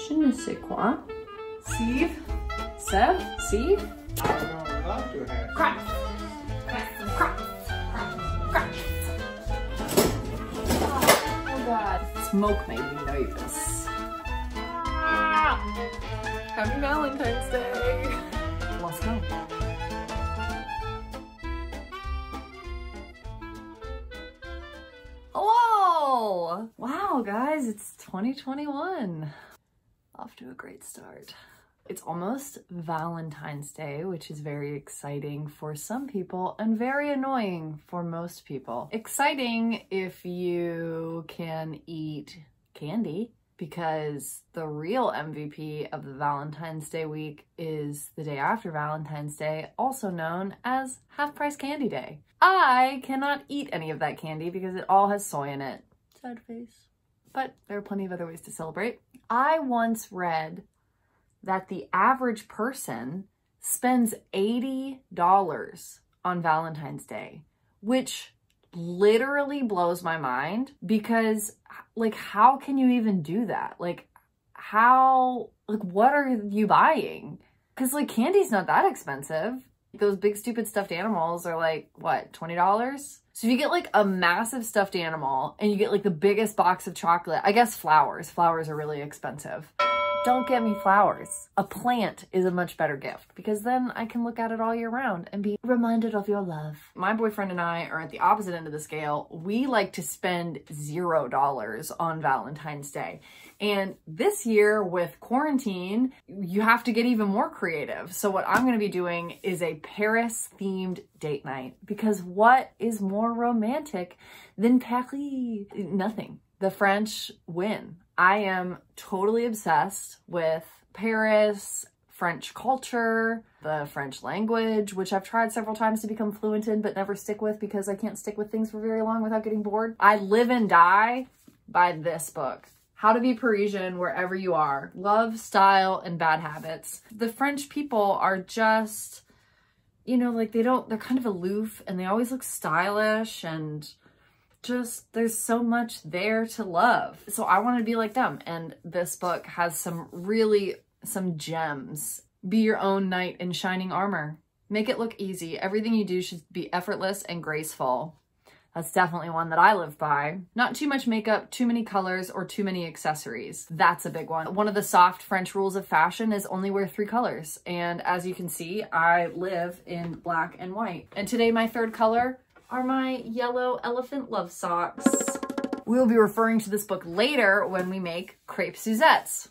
Je ne sais quoi. Sieve? Sev? Sieve? I don't know about to have. Crêpes. Crêpes. Oh god. Smoke made me nervous. Happy Valentine's Day. Let's go. Hello! Wow, guys, it's 2021. Off to a great start. It's almost Valentine's Day, which is very exciting for some people and very annoying for most people. Exciting if you can eat candy, because the real MVP of the Valentine's Day week is the day after Valentine's Day, also known as Half Price Candy Day. I cannot eat any of that candy because it all has soy in it. Sad face. But there are plenty of other ways to celebrate. I once read that the average person spends $80 on Valentine's Day, which literally blows my mind because, like, how can you even do that? Like, what are you buying? Because, like, candy's not that expensive. Those big stupid stuffed animals are like, what, $20? So if you get like a massive stuffed animal and you get like the biggest box of chocolate, I guess flowers are really expensive. Don't get me flowers. A plant is a much better gift because then I can look at it all year round and be reminded of your love. My boyfriend and I are at the opposite end of the scale. We like to spend $0 on Valentine's Day. And this year with quarantine, you have to get even more creative. So what I'm gonna be doing is a Paris themed date night, because what is more romantic than Paris? Nothing. The French win. I am totally obsessed with Paris, French culture, the French language, which I've tried several times to become fluent in, but never stick with because I can't stick with things for very long without getting bored. I live and die by this book. How to Be Parisian Wherever You Are. Love, Style, and Bad Habits. The French people are just, you know, like they're kind of aloof and they always look stylish and just, there's so much there to love. So I wanted to be like them. And this book has some gems. Be your own knight in shining armor. Make it look easy. Everything you do should be effortless and graceful. That's definitely one that I live by. Not too much makeup, too many colors, or too many accessories. That's a big one. One of the soft French rules of fashion is only wear 3 colors. And as you can see, I live in black and white. And today my third color are my yellow elephant love socks. We will be referring to this book later when we make crêpe suzettes.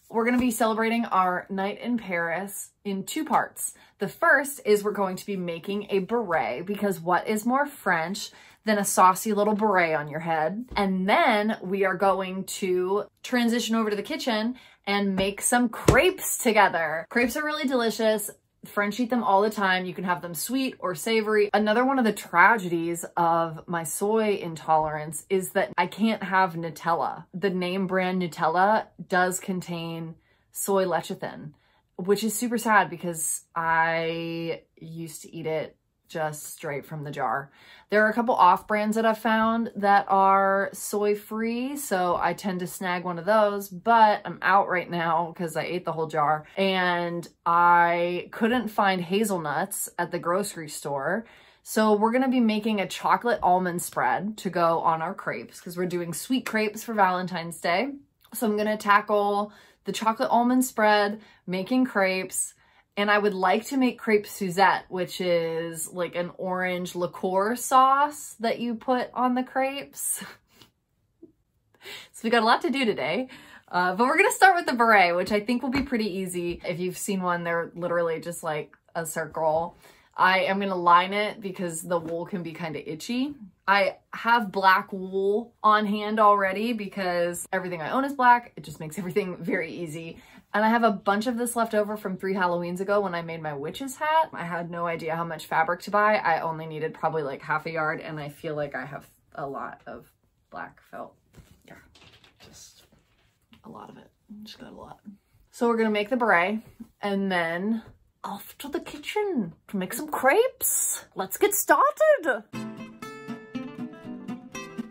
We're gonna be celebrating our night in Paris in 2 parts. The first is we're going to be making a beret, because what is more French than a saucy little beret on your head? And then we are going to transition over to the kitchen and make some crepes together. Crepes are really delicious. French eat them all the time. You can have them sweet or savory. Another one of the tragedies of my soy intolerance is that I can't have Nutella. The name brand Nutella does contain soy lecithin, which is super sad because I used to eat it just straight from the jar. There are a couple off brands that I've found that are soy free, so I tend to snag one of those, but I'm out right now because I ate the whole jar and I couldn't find hazelnuts at the grocery store. So we're gonna be making a chocolate almond spread to go on our crepes because we're doing sweet crepes for Valentine's Day. So I'm gonna tackle the chocolate almond spread, making crepes, and I would like to make crêpe suzette, which is like an orange liqueur sauce that you put on the crepes. So we got a lot to do today, but we're gonna start with the beret, which I think will be pretty easy. If you've seen one, they're literally just like a circle. I am gonna line it because the wool can be kind of itchy. I have black wool on hand already because everything I own is black. It just makes everything very easy. And I have a bunch of this left over from 3 Halloweens ago when I made my witch's hat. I had no idea how much fabric to buy. I only needed probably like half a yard, and I feel like I have a lot of black felt. Yeah, just a lot of it. Just got a lot. So we're gonna make the beret and then off to the kitchen to make some crepes. Let's get started.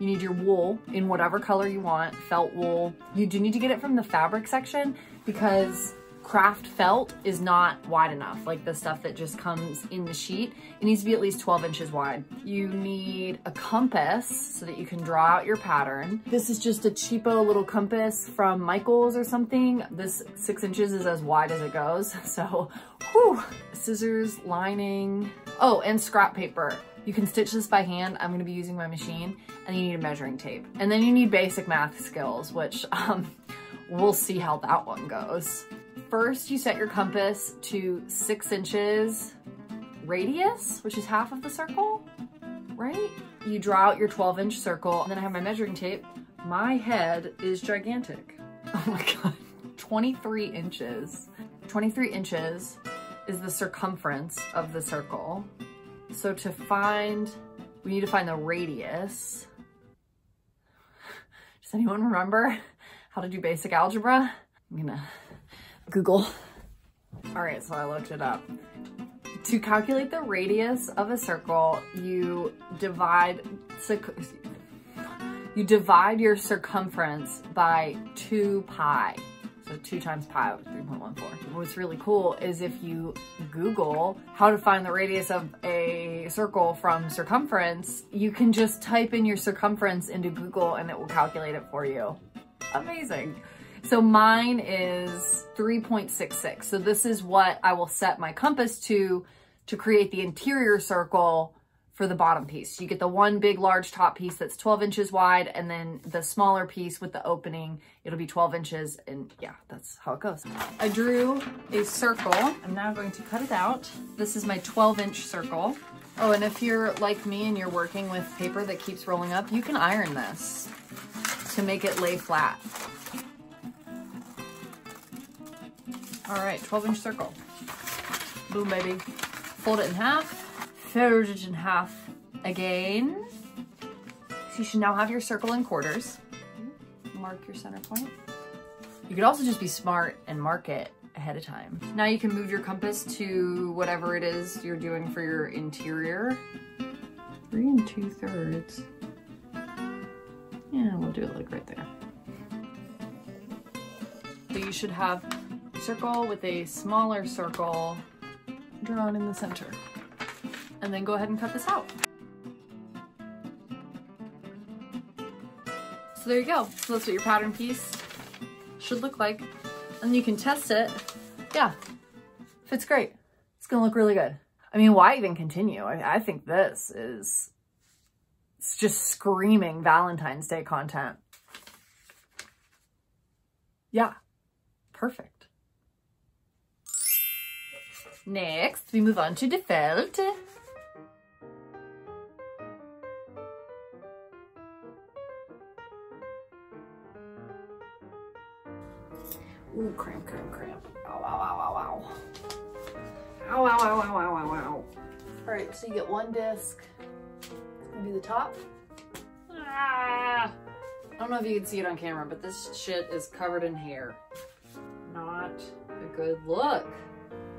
You need your wool in whatever color you want, felt wool. You do need to get it from the fabric section because craft felt is not wide enough, like the stuff that just comes in the sheet. It needs to be at least 12 inches wide. You need a compass so that you can draw out your pattern. This is just a cheapo little compass from Michael's or something. This 6 inches is as wide as it goes. So, whew. Scissors, lining. Oh, and scrap paper. You can stitch this by hand. I'm gonna be using my machine. And you need a measuring tape. And then you need basic math skills, which we'll see how that one goes. First, you set your compass to 6 inches radius, which is half of the circle, right? You draw out your 12-inch circle, and then I have my measuring tape. My head is gigantic. Oh my God, 23 inches. 23 inches is the circumference of the circle. So we need to find the radius. Does anyone remember how to do basic algebra? I'm gonna Google. All right, so I looked it up. To calculate the radius of a circle, you divide your circumference by 2 pi. So 2 times pi, 3.14. What's really cool is if you Google how to find the radius of a circle from circumference, you can just type in your circumference into Google and it will calculate it for you. Amazing. So mine is 3.66. So this is what I will set my compass to create the interior circle for the bottom piece. You get the one big large top piece that's 12 inches wide, and then the smaller piece with the opening, it'll be 12 inches. And yeah, that's how it goes. I drew a circle. I'm now going to cut it out. This is my 12-inch circle. Oh, and if you're like me and you're working with paper that keeps rolling up, you can iron this to make it lay flat. All right, 12-inch circle. Boom, baby. Fold it in half, fold it in half again. So you should now have your circle in quarters. Mark your center point. You could also just be smart and mark it ahead of time. Now you can move your compass to whatever it is you're doing for your interior. 3 2/3. Yeah, we'll do it like right there. So you should have a circle with a smaller circle drawn in the center. And then go ahead and cut this out. So there you go. So that's what your pattern piece should look like. And you can test it. Yeah, fits great. It's gonna look really good. I mean, why even continue? I think this is, it's just screaming Valentine's Day content. Yeah, perfect. Next, we move on to the felt. Ooh, cramp, cramp, cramp. Ow, ow, ow, ow, ow. Ow, ow, ow, ow, ow, ow, ow. All right, so you get one disc. It's gonna be the top. Ah! I don't know if you can see it on camera, but this shit is covered in hair. Not a good look.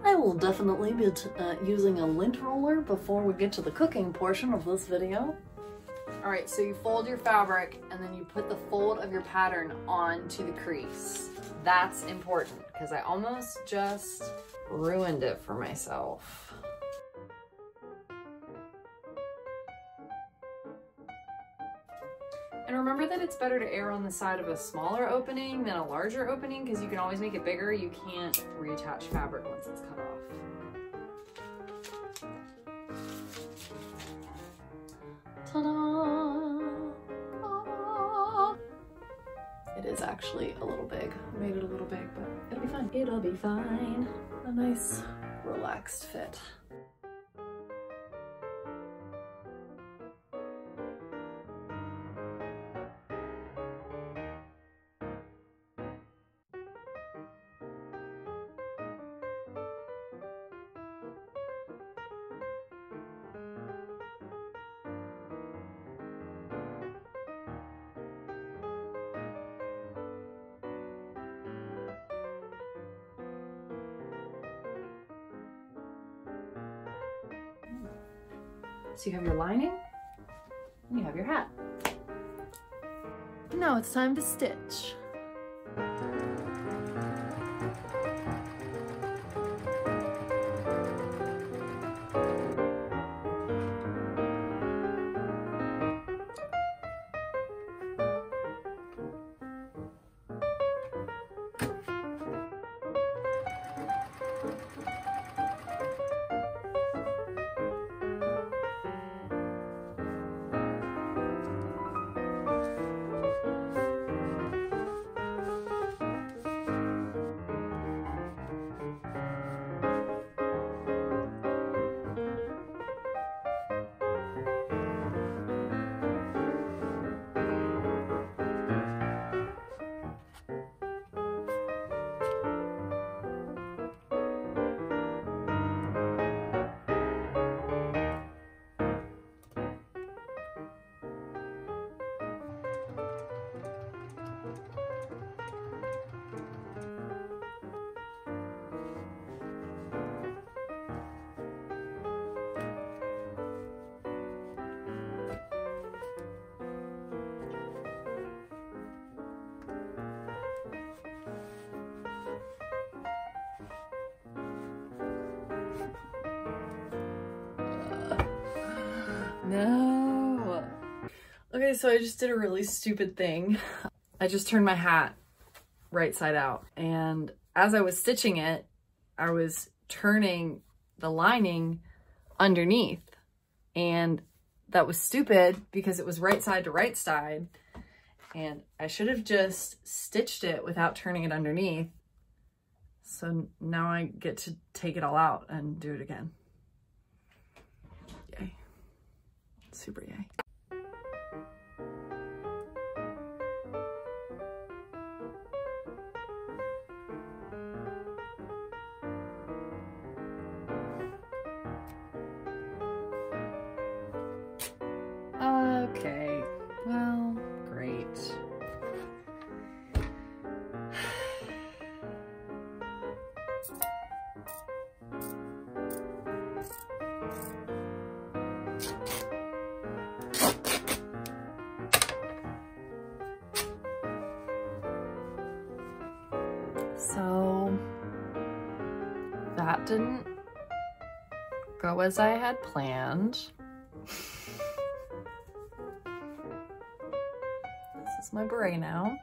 I will definitely be using a lint roller before we get to the cooking portion of this video. All right, so you fold your fabric and then you put the fold of your pattern onto the crease. That's important because I almost just ruined it for myself. And remember that it's better to err on the side of a smaller opening than a larger opening because you can always make it bigger. You can't reattach fabric once it's cut off. Ta-da! It is actually a little big. I made it a little big, but it'll be fine. It'll be fine. A nice, relaxed fit. So you have your lining, and you have your hat. Now it's time to stitch. No. Okay, so I just did a really stupid thing. I just turned my hat right side out, and as I was stitching it, I was turning the lining underneath, and that was stupid because it was right side to right side, and I should have just stitched it without turning it underneath. So now I get to take it all out and do it again. Yay. Super yay. Okay, well, great. So that didn't go as I had planned. This is my beret now.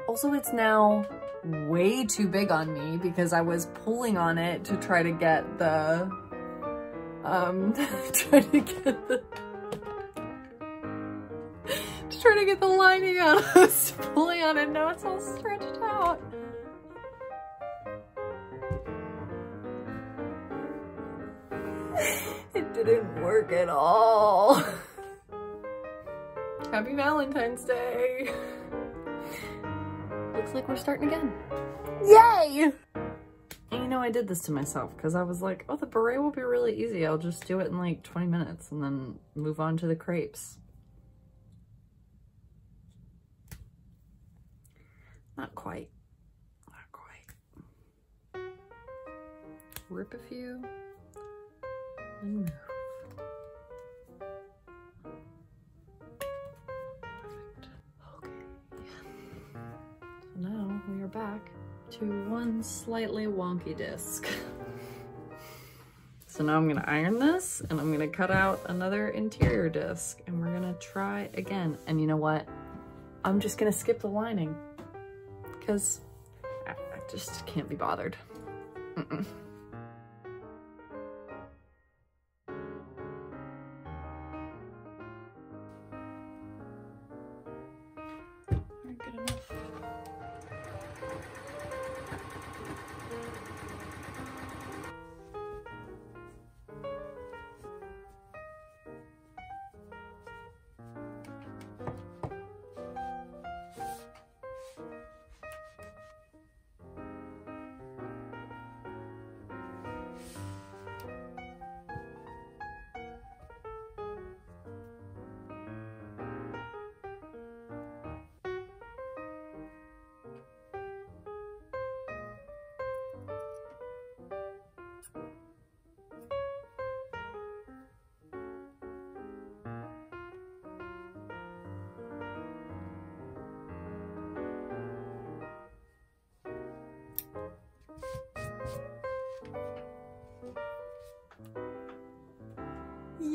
Also, it's now way too big on me because I was pulling on it to try to get the try to get the lining out. I was pulling on it, now it's all stretched out. It didn't work at all. Happy Valentine's Day. Looks like we're starting again. Yay! And you know, I did this to myself because I was like, oh, the beret will be really easy. I'll just do it in like 20 minutes and then move on to the crepes. Not quite. Not quite. Rip a few and move. Perfect. Okay. So now we are back to one slightly wonky disc. So now I'm gonna iron this and I'm gonna cut out another interior disc and we're gonna try again. And you know what? I'm just gonna skip the lining because I just can't be bothered. Mm-mm. Good enough.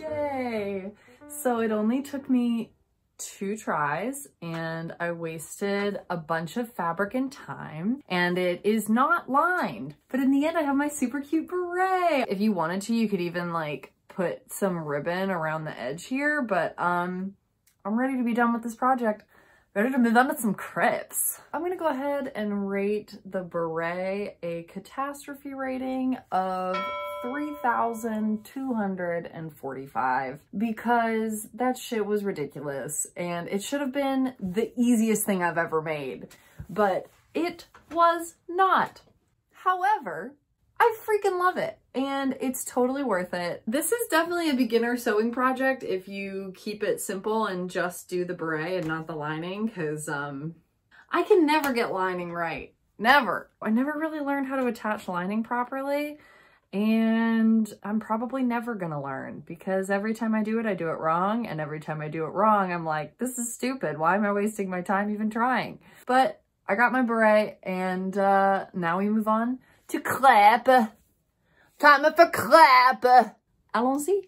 Yay! So it only took me 2 tries and I wasted a bunch of fabric and time, and it is not lined. But in the end I have my super cute beret. If you wanted to, you could even like put some ribbon around the edge here, but I'm ready to be done with this project. Ready to move on to some crepes. I'm gonna go ahead and rate the beret a catastrophe rating of 3,245 because that shit was ridiculous and it should have been the easiest thing I've ever made, but it was not. However, I freaking love it and it's totally worth it. This is definitely a beginner sewing project if you keep it simple and just do the beret and not the lining, because I can never get lining right. Never. I never really learned how to attach lining properly. And I'm probably never gonna learn because every time I do it wrong. And every time I do it wrong, I'm like, this is stupid. Why am I wasting my time even trying? But I got my beret and now we move on to crêpe. Time for crêpe. Allons-y.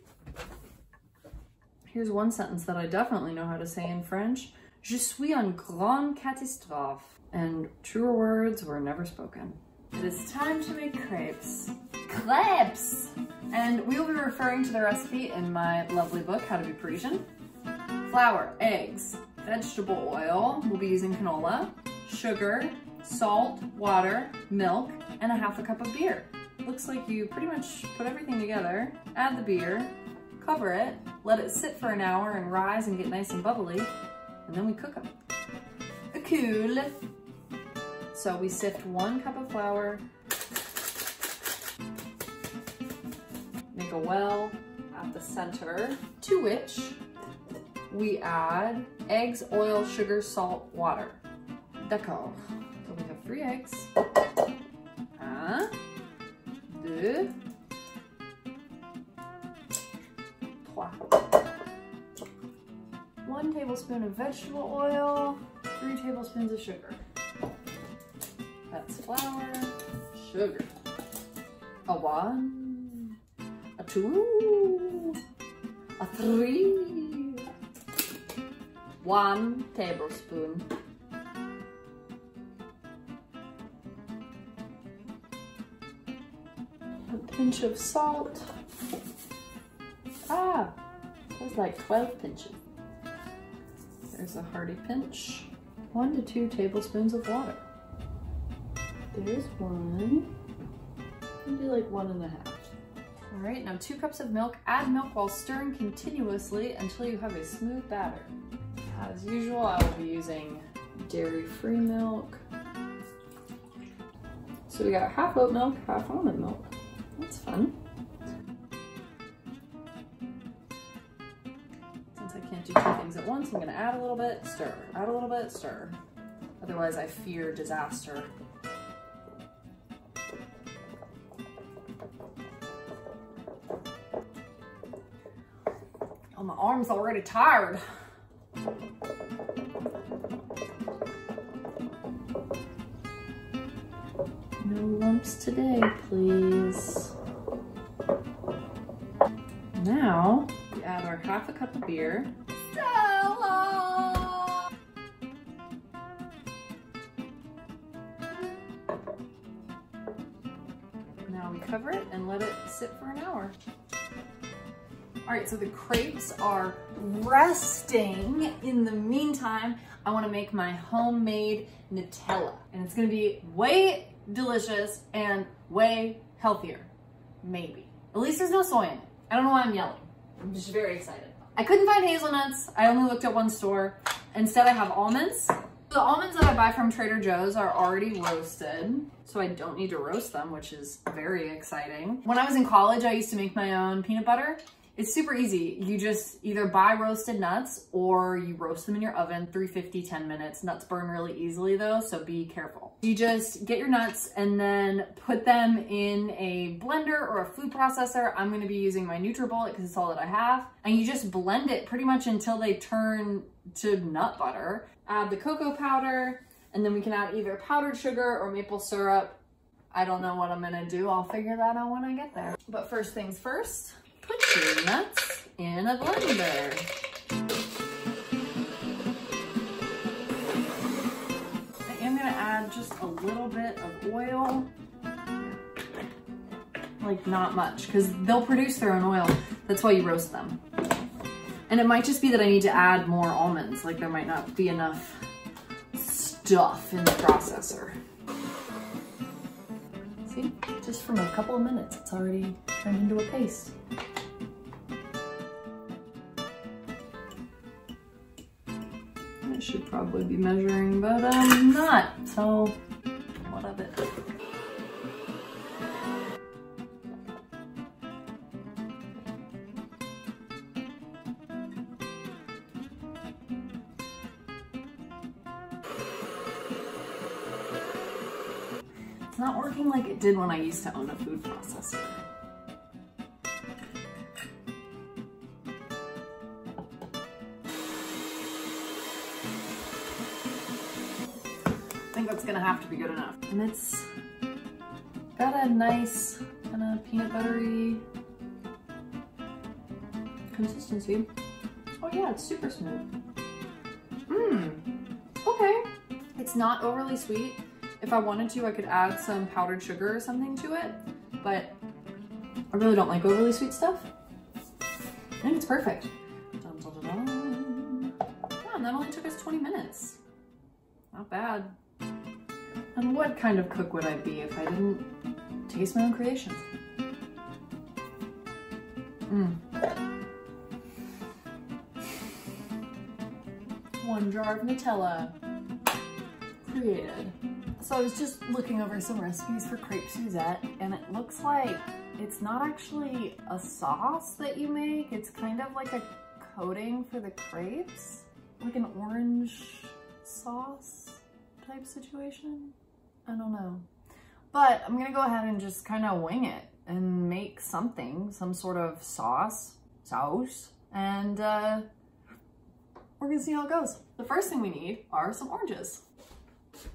Here's one sentence that I definitely know how to say in French. Je suis un grand catastrophe. And truer words were never spoken. It is time to make crepes. Crepes! And we will be referring to the recipe in my lovely book, How to Be Parisian. Flour, eggs, vegetable oil, we'll be using canola, sugar, salt, water, milk, and a ½ cup of beer. Looks like you pretty much put everything together, add the beer, cover it, let it sit for an hour and rise and get nice and bubbly, and then we cook them. Cool. So we sift 1 cup of flour, make a well at the center, to which we add eggs, oil, sugar, salt, water. D'accord. So we have 3 eggs. 1, 2, 3. 1 tablespoon of vegetable oil, 3 tablespoons of sugar. That's flour, sugar. A 1, a 2, a 3, 1 tablespoon. A pinch of salt. Ah, there's like 12 pinches. There's a hearty pinch. 1 to 2 tablespoons of water. There's 1. I'll do like 1.5. All right, now 2 cups of milk. Add milk while stirring continuously until you have a smooth batter. As usual, I will be using dairy-free milk. So we got half oat milk, half almond milk. That's fun. Since I can't do 2 things at once, I'm gonna add a little bit, stir. Add a little bit, stir. Otherwise, I fear disaster. Oh, my arm's already tired. No lumps today, please. Now, we add our ½ cup of beer. Stella! Now we cover it and let it sit for an hour. All right, so the crepes are resting. In the meantime, I wanna make my homemade Nutella. And it's gonna be way delicious and way healthier, maybe. At least there's no soy in it. I don't know why I'm yelling. I'm just very excited. I couldn't find hazelnuts. I only looked at one store. Instead, I have almonds. The almonds that I buy from Trader Joe's are already roasted, so I don't need to roast them, which is very exciting. When I was in college, I used to make my own peanut butter. It's super easy. You just either buy roasted nuts or you roast them in your oven, 350, 10 minutes. Nuts burn really easily though, so be careful. You just get your nuts and then put them in a blender or a food processor. I'm gonna be using my NutriBullet because it's all that I have. And you just blend it pretty much until they turn to nut butter. Add the cocoa powder, and then we can add either powdered sugar or maple syrup. I don't know what I'm gonna do. I'll figure that out when I get there. But first things first, put your nuts in a blender. I am gonna add just a little bit of oil. Like not much, because they'll produce their own oil. That's why you roast them. And it might just be that I need to add more almonds. Like there might not be enough stuff in the processor. See, just from a couple of minutes, it's already turned into a paste. I should probably be measuring, but I'm not, so what of it? It's not working like it did when I used to own a food processor. I think that's gonna have to be good enough. And it's got a nice kind of peanut buttery consistency. Oh yeah, it's super smooth. Okay. It's not overly sweet. If I wanted to, I could add some powdered sugar or something to it, but I really don't like overly sweet stuff. I think it's perfect. Dun, dun, dun, dun. Yeah, and that only took us 20 minutes. Not bad. And what kind of cook would I be if I didn't taste my own creations? One jar of Nutella created. So I was just looking over some recipes for crepe Suzette, and it looks like it's not actually a sauce that you make. It's kind of like a coating for the crepes, like an orange sauce type situation. I don't know. But I'm gonna go ahead and just kind of wing it and make something, some sort of sauce, and we're gonna see how it goes. The first thing we need are some oranges.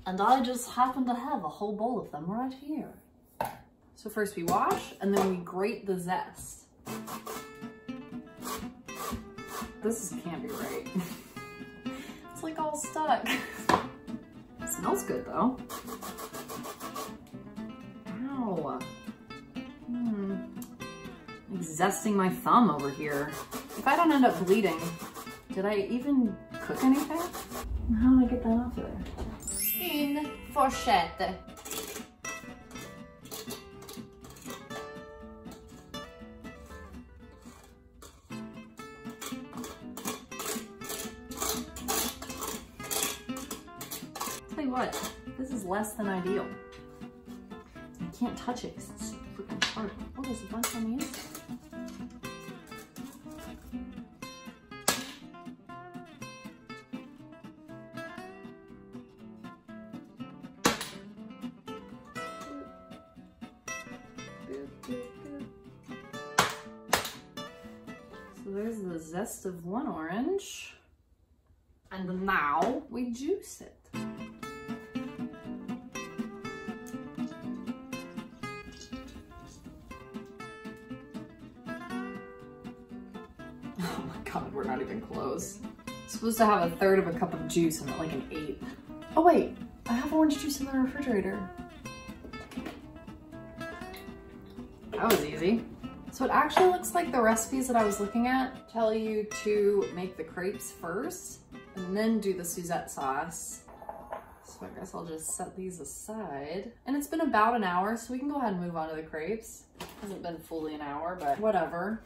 And I just happen to have a whole bowl of them right here. So first we wash, and then we grate the zest. This can't be right. It's like all stuck. It smells good though. Ow. Like zesting my thumb over here. If I don't end up bleeding, did I even cook anything? How do I get that off of there? Une fourchette. Tell you what, this is less than ideal. I can't touch it because it's freaking hard. Oh, there's a bunch on the inside. So there's the zest of one orange, and now we juice it. Oh my god, we're not even close. It's supposed to have 1/3 of a cup of juice and like an 1/8. Oh wait, I have orange juice in the refrigerator. That was easy. So it actually looks like the recipes that I was looking at tell you to make the crepes first and then do the Suzette sauce. So I guess I'll just set these aside. And it's been about an hour, so we can go ahead and move on to the crepes. It hasn't been fully an hour, but whatever.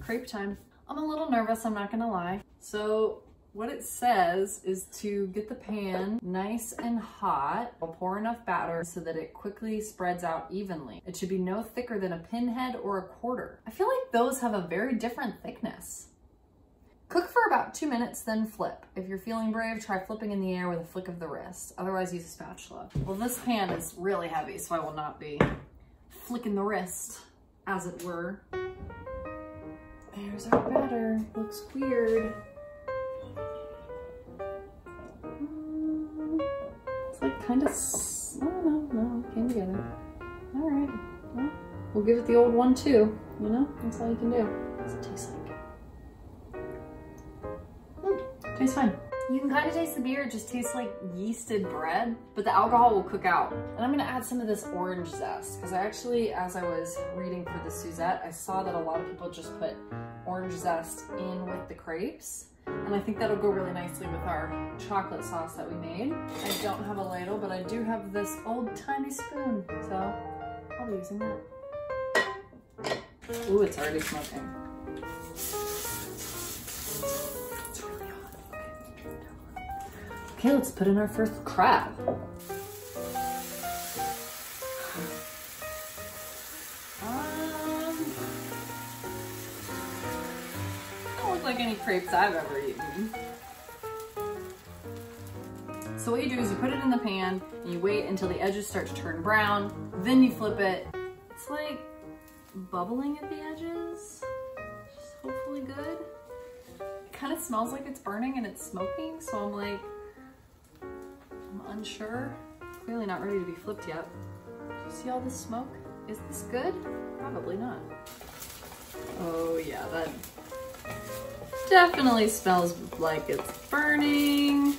Crepe time. I'm a little nervous, I'm not gonna lie. So what it says is to get the pan nice and hot. I'll pour enough batter so that it quickly spreads out evenly. It should be no thicker than a pinhead or a quarter. I feel like those have a very different thickness. Cook for about 2 minutes, then flip. If you're feeling brave, try flipping in the air with a flick of the wrist. Otherwise, use a spatula. Well, this pan is really heavy, so I will not be flicking the wrist, as it were. There's our batter. Looks weird. It's like kind of, oh no, it came together. All right, well, we'll give it the old 1-2, you know? That's all you can do. What does it taste like? Tastes fine. You can kind of taste the beer, it just tastes like yeasted bread, but the alcohol will cook out. And I'm gonna add some of this orange zest, because I actually, as I was reading for the suzette, I saw that a lot of people just put orange zest in with the crepes. And I think that'll go really nicely with our chocolate sauce that we made. I don't have a ladle, but I do have this old tiny spoon, so I'll be using that. Ooh, it's already smoking. Okay, let's put in our first crab. Don't look like any crepes I've ever eaten. So what you do is you put it in the pan and you wait until the edges start to turn brown, then you flip it. It's like bubbling at the edges, just hopefully good. It kind of smells like it's burning and it's smoking, so I'm like, I'm unsure. Clearly not ready to be flipped yet. Do you see all this smoke? Is this good? Probably not. Oh yeah, that definitely smells like it's burning.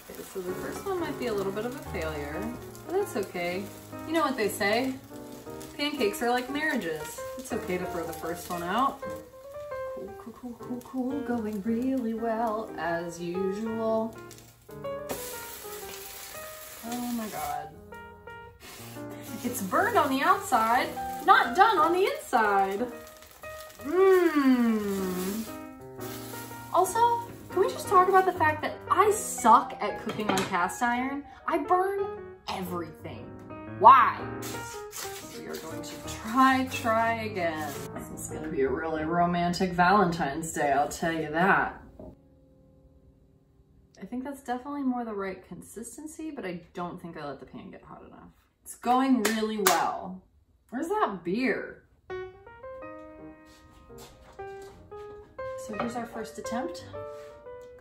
Okay, so the first one might be a little bit of a failure, but that's okay. You know what they say? Pancakes are like marriages. It's okay to throw the first one out. Cool, cool, cool, cool, cool. Going really well as usual. Oh my god. It's burned on the outside, not done on the inside. Also, can we just talk about the fact that I suck at cooking on cast iron? I burn everything. Why? We are going to try again. This is gonna be a really romantic Valentine's Day, I'll tell you that. I think that's definitely more the right consistency, but I don't think I let the pan get hot enough. It's going really well. Where's that beer? So here's our first attempt,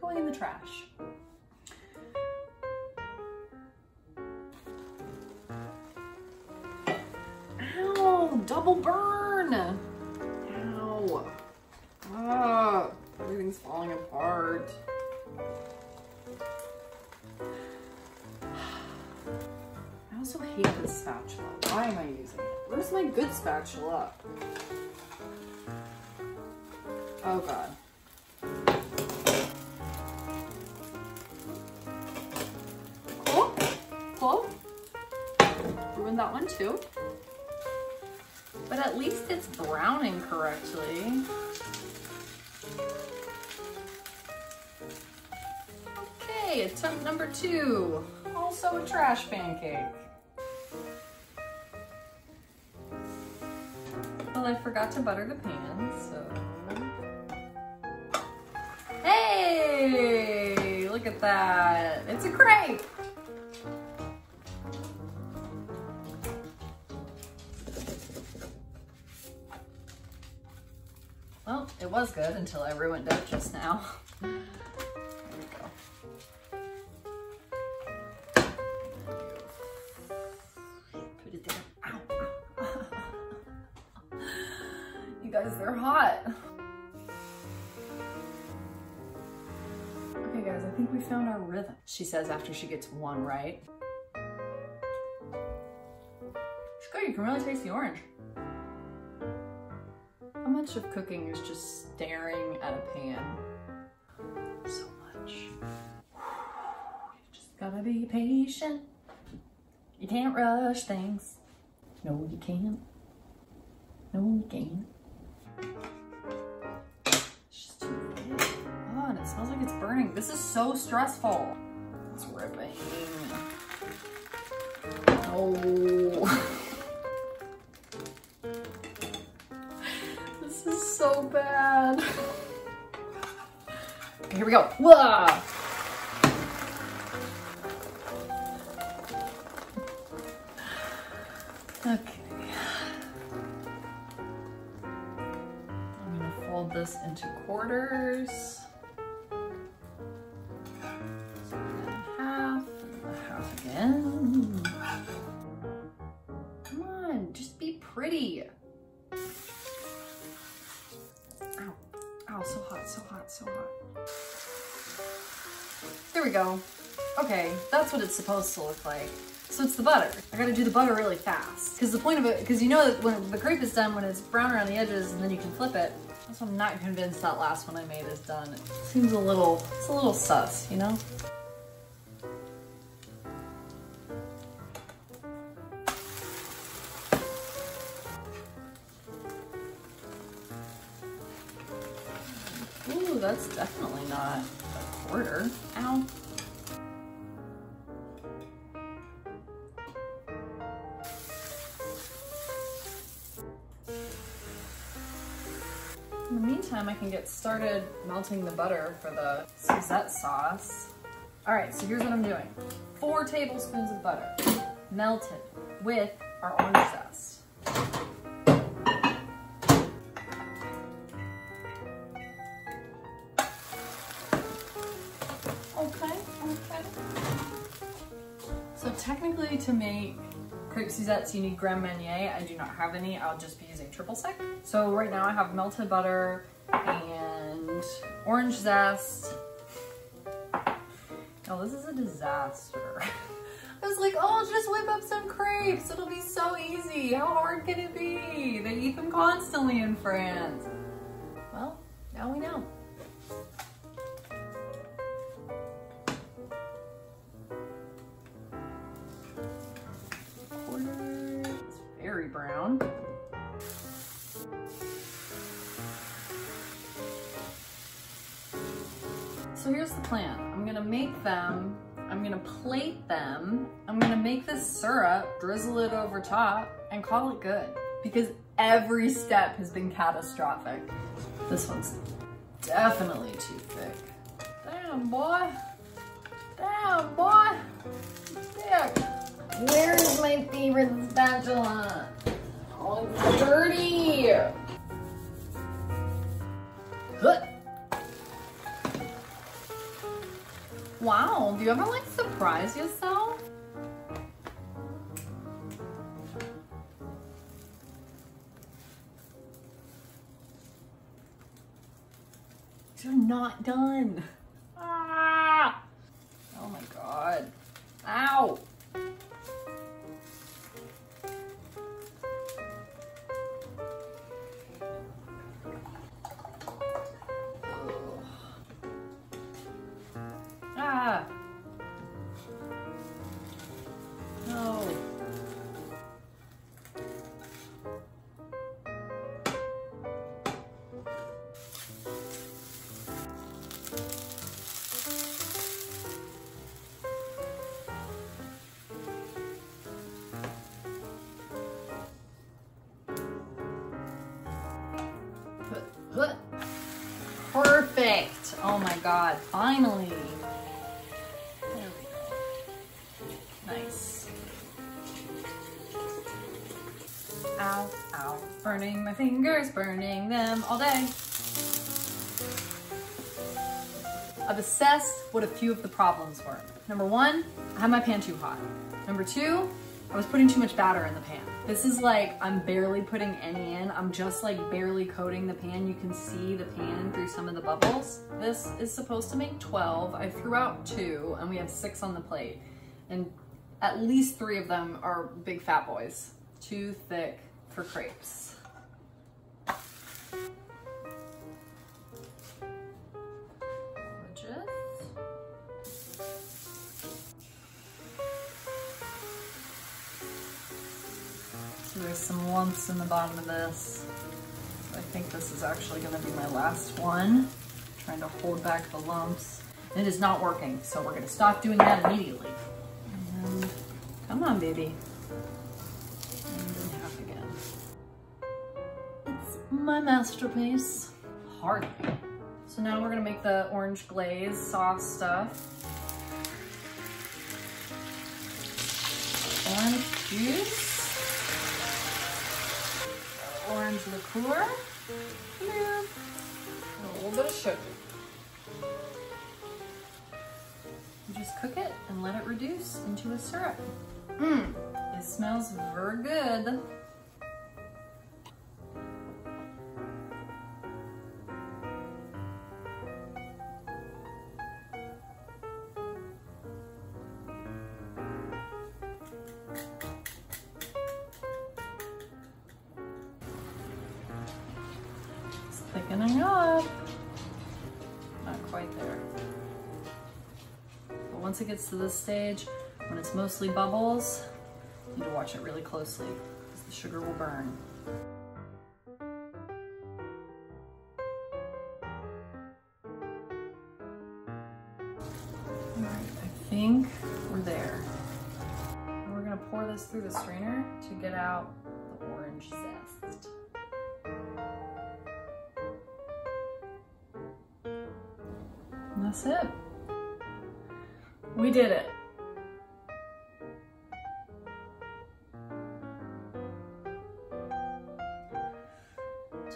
going in the trash. Ow, double burn. Ow. Ah, everything's falling apart. I also hate this spatula. Why am I using it? Where's my good spatula? Oh god. Cool. Cool. Ruined that one too. But at least it's browning correctly. Okay, attempt number 2. Also a trash pancake. Well, I forgot to butter the pan, so... Hey! Look at that! It's a crepe! Well, it was good until I ruined it just now. There we go. Put it there. Ow. You guys, they're hot. Okay guys, I think we found our rhythm. She says after she gets one right. It's good, you can really taste the orange. How much of cooking is just staring at a pan? So much. You just gotta be patient. You can't rush things. No, you can't. No, you can't. It's just too thick. Oh, and it smells like it's burning. This is so stressful. It's ripping. Oh. This is so bad. Okay, here we go. Whoa! Okay. I'm gonna fold this into quarters. So in half. Ow, so hot, so hot, so hot. There we go. Okay, that's what it's supposed to look like. So it's the butter. I gotta do the butter really fast. Because the point of it, because you know that when the crepe is done, when it's brown around the edges and then you can flip it, that's why I'm not convinced that last one I made is done. It seems a little sus, you know? Ooh, that's definitely not a quarter. Ow. In the meantime, I can get started melting the butter for the suzette sauce. All right, so here's what I'm doing. 4 tablespoons of butter, melted with our orange zest. Okay. So technically to make crepe suzettes, you need crème marnier. I do not have any. I'll just be using triple sec. So right now I have melted butter and orange zest. Oh, this is a disaster. I was like, oh, just whip up some crepes. It'll be so easy. How hard can it be? They eat them constantly in France. Well, now we know. It's very brown. So here's the plan. I'm gonna make them, I'm gonna plate them, I'm gonna make this syrup, drizzle it over top, and call it good. Because every step has been catastrophic. This one's definitely too thick. Damn, boy. Damn, boy. Thick. Where is my favorite spatula? Oh, it's dirty. Huh. Wow, do you ever like surprise yourself? You're not done. Ah! Oh my God. Ow! Ah! No. Perfect. Oh my God, finally. There we go. Nice. Ow, ow. Burning my fingers, burning them all day. I've assessed what a few of the problems were. Number 1, I had my pan too hot. Number 2, I was putting too much batter in the pan. This is like, I'm barely putting any in. I'm just like barely coating the pan. You can see the pan through some of the bubbles. This is supposed to make 12. I threw out 2 and we have 6 on the plate. And at least 3 of them are big fat boys. Too thick for crepes. Gorgeous. So there's some lumps in the bottom of this. So I think this is actually gonna be my last one. Trying to hold back the lumps. And it is not working, so we're gonna stop doing that immediately. And come on, baby. And in half again. It's my masterpiece. Hardly. So now we're gonna make the orange glaze sauce stuff. Orange juice. Orange liqueur, and a little bit of sugar. You just cook it and let it reduce into a syrup. It smells very good. thickening up. Not quite there. But once it gets to this stage, when it's mostly bubbles, you need to watch it really closely because the sugar will burn. All right, I think we're there. And we're gonna pour this through the strainer to get out the orange zest. And that's it. We did it.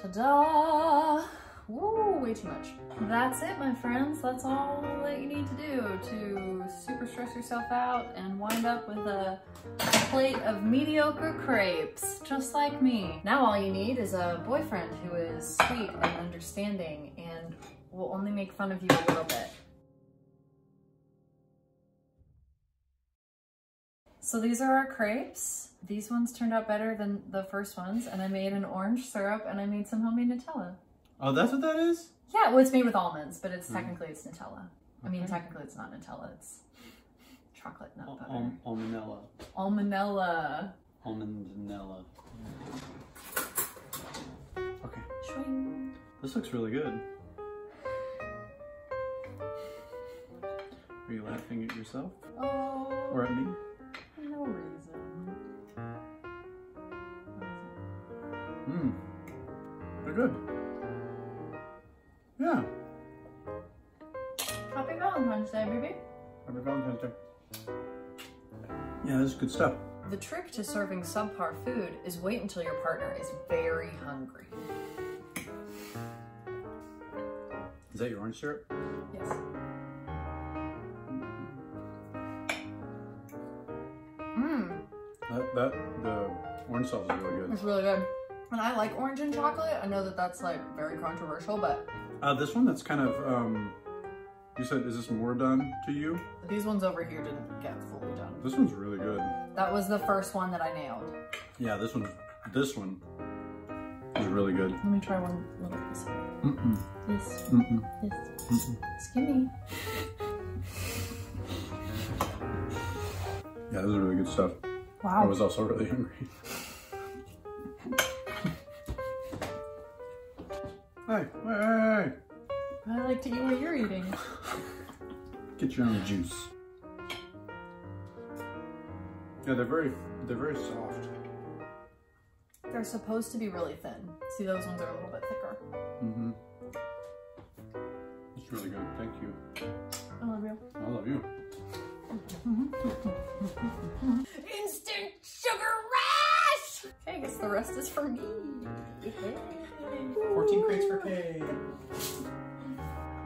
Ta-da! Woo, way too much. That's it, my friends. That's all that you need to do to super stress yourself out and wind up with a plate of mediocre crepes, just like me. Now all you need is a boyfriend who is sweet and understanding and will only make fun of you a little bit. So these are our crepes. These ones turned out better than the first ones, and I made an orange syrup and I made some homemade Nutella. Oh, that's what that is? Yeah, well, it's made with almonds, but it's technically it's Nutella. I mean, technically it's not Nutella, it's chocolate nut butter. Almonella. Almonella. Almondella. Okay. Shwing. This looks really good. Are you laughing at yourself? Oh. Or at me? No reason. Mmm. They're good. Yeah. Happy Valentine's Day, baby. Happy Valentine's Day. Yeah, this is good stuff. The trick to serving subpar food is wait until your partner is very hungry. Is that your orange syrup? Yes. Mmm. The orange sauce is really good. It's really good. And I like orange and chocolate. I know that that's like very controversial, but this one that's kind of, you said, is this more done to you? these ones over here didn't get fully done. This one's really good. That was the first one that I nailed. Yeah, this one is really good. Let me try one little piece. Mm-mm. This. Mm-mm. This. Mm-mm. Excuse me. Yeah, this is really good stuff. Wow. I was also really hungry. Hey. I like to eat what you're eating. Get your own juice. Yeah, they're very soft. They're supposed to be really thin. See, those ones are a little bit thicker. Mm-hmm. It's really good. Thank you. I love you. I love you. Instant sugar rush! Okay, I guess the rest is for me. 14 crates for Kate.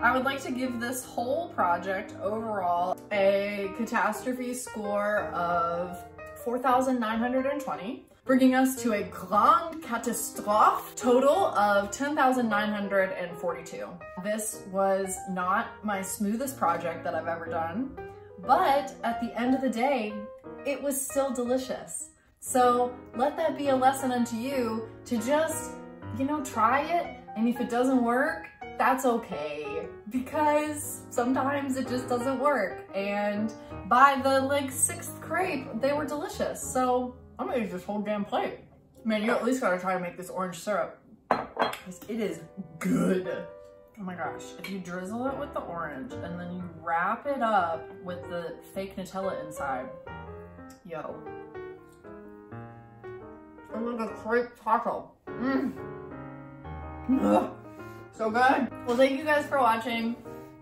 I would like to give this whole project overall a catastrophe score of 4,920, bringing us to a grand catastrophe total of 10,942. This was not my smoothest project that I've ever done, but at the end of the day, it was still delicious. So let that be a lesson unto you to just, you know, try it. And if it doesn't work, that's okay, because sometimes it just doesn't work. And by the like 6th crepe, they were delicious. So I'm gonna eat this whole damn plate. Man, you at least gotta try to make this orange syrup, because it is good. Oh my gosh, if you drizzle it with the orange and then you wrap it up with the fake Nutella inside, yo. It's like a crepe taco. Mmm. Ugh. So good. Well, thank you guys for watching.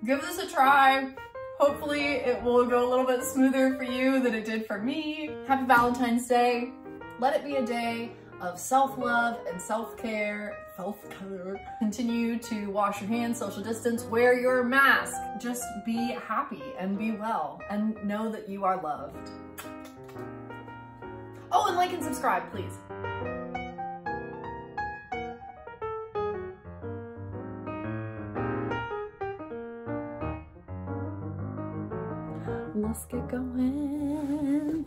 Give this a try. Hopefully it will go a little bit smoother for you than it did for me. Happy Valentine's Day. Let it be a day of self-love and self-care. Continue to wash your hands, social distance, wear your mask. Just be happy and be well and know that you are loved. Oh, and like and subscribe, please. Let's get going.